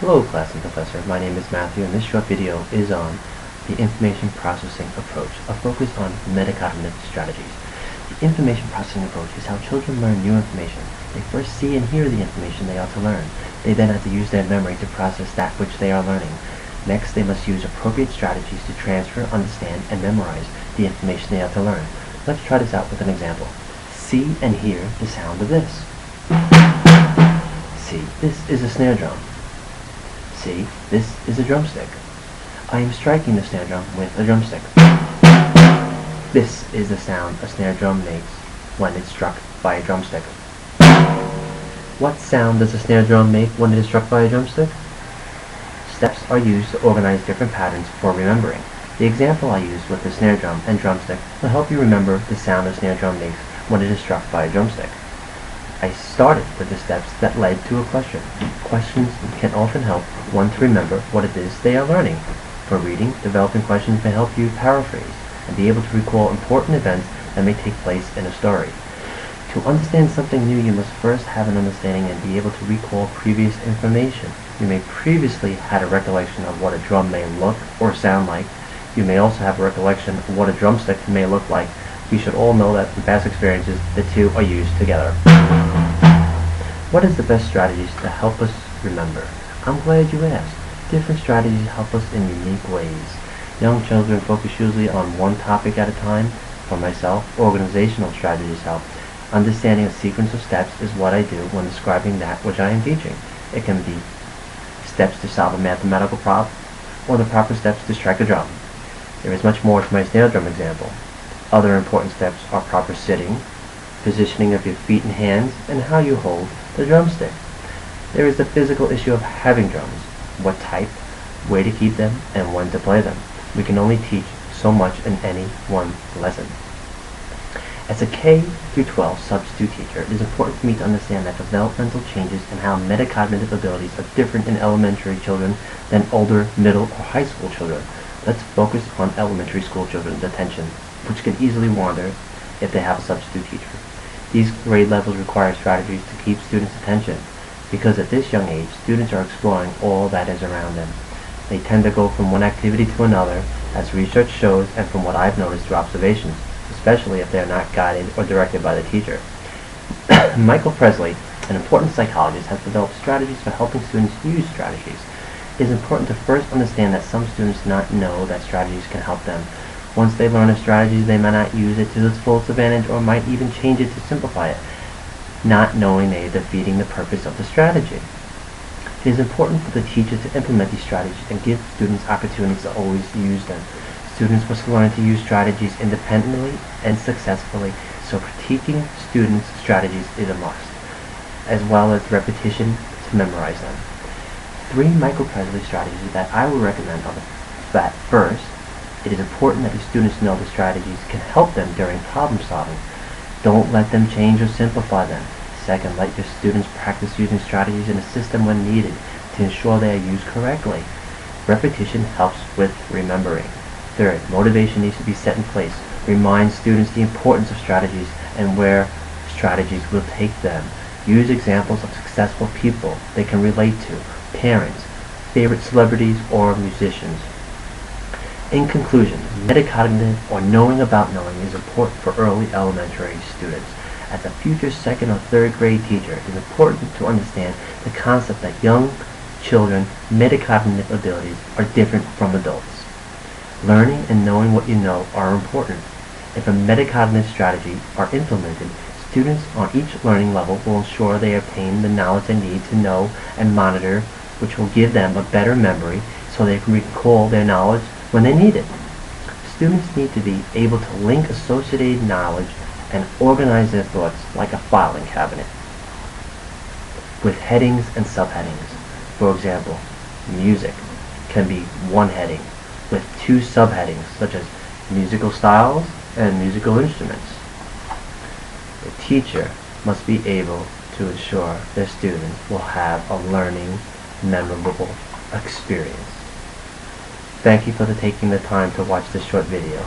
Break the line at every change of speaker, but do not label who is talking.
Hello class and professor, my name is Matthew and this short video is on the information processing approach, a focus on metacognitive strategies. The information processing approach is how children learn new information. They first see and hear the information they ought to learn. They then have to use their memory to process that which they are learning. Next, they must use appropriate strategies to transfer, understand, and memorize the information they ought to learn. Let's try this out with an example. See and hear the sound of this. See, this is a snare drum. See, this is a drumstick. I am striking the snare drum with a drumstick. This is the sound a snare drum makes when it's struck by a drumstick. What sound does a snare drum make when it is struck by a drumstick? Steps are used to organize different patterns for remembering. The example I used with the snare drum and drumstick will help you remember the sound a snare drum makes when it is struck by a drumstick. I started with the steps that led to a question. Questions can often help one to remember what it is they are learning. For reading, developing questions may help you paraphrase and be able to recall important events that may take place in a story. To understand something new, you must first have an understanding and be able to recall previous information. You may previously had a recollection of what a drum may look or sound like. You may also have a recollection of what a drumstick may look like. We should all know that in past experiences, the two are used together. What is the best strategies to help us remember? I'm glad you asked. Different strategies help us in unique ways. Young children focus usually on one topic at a time. For myself, organizational strategies help. Understanding a sequence of steps is what I do when describing that which I am teaching. It can be steps to solve a mathematical problem, or the proper steps to strike a drum. There is much more to my snare drum example. Other important steps are proper sitting, positioning of your feet and hands, and how you hold the drumstick. There is the physical issue of having drums, what type, where to keep them, and when to play them. We can only teach so much in any one lesson. As a K through 12 substitute teacher, it is important for me to understand that developmental changes and how metacognitive abilities are different in elementary children than older, middle, or high school children. Let's focus on elementary school children's attention, which can easily wander if they have a substitute teacher. These grade levels require strategies to keep students' attention, because at this young age, students are exploring all that is around them. They tend to go from one activity to another, as research shows and from what I've noticed through observations, especially if they are not guided or directed by the teacher. Michael Presley, an important psychologist, has developed strategies for helping students use strategies. It is important to first understand that some students do not know that strategies can help them. Once they learn a strategy, they might not use it to its fullest advantage or might even change it to simplify it, not knowing they are defeating the purpose of the strategy. It is important for the teacher to implement these strategies and give students opportunities to always use them. Students must learn to use strategies independently and successfully, so critiquing students' strategies is a must, as well as repetition to memorize them. 3 Michael Presley strategies that I would recommend are that first, it is important that the students know the strategies can help them during problem solving. Don't let them change or simplify them. Second, let your students practice using strategies in a system when needed to ensure they are used correctly. Repetition helps with remembering. Third, motivation needs to be set in place. Remind students the importance of strategies and where strategies will take them. Use examples of successful people they can relate to, parents, favorite celebrities, or musicians. In conclusion, metacognitive, or knowing about knowing, is important for early elementary students. As a future 2nd or 3rd grade teacher, it is important to understand the concept that young children's metacognitive abilities are different from adults. Learning and knowing what you know are important. If a metacognitive strategy are implemented, students on each learning level will ensure they obtain the knowledge they need to know and monitor, which will give them a better memory so they can recall their knowledge when they need it. Students need to be able to link associated knowledge and organize their thoughts like a filing cabinet with headings and subheadings. For example, music can be one heading with 2 subheadings, such as musical styles and musical instruments. The teacher must be able to ensure their students will have a learning, memorable experience. Thank you for taking the time to watch this short video.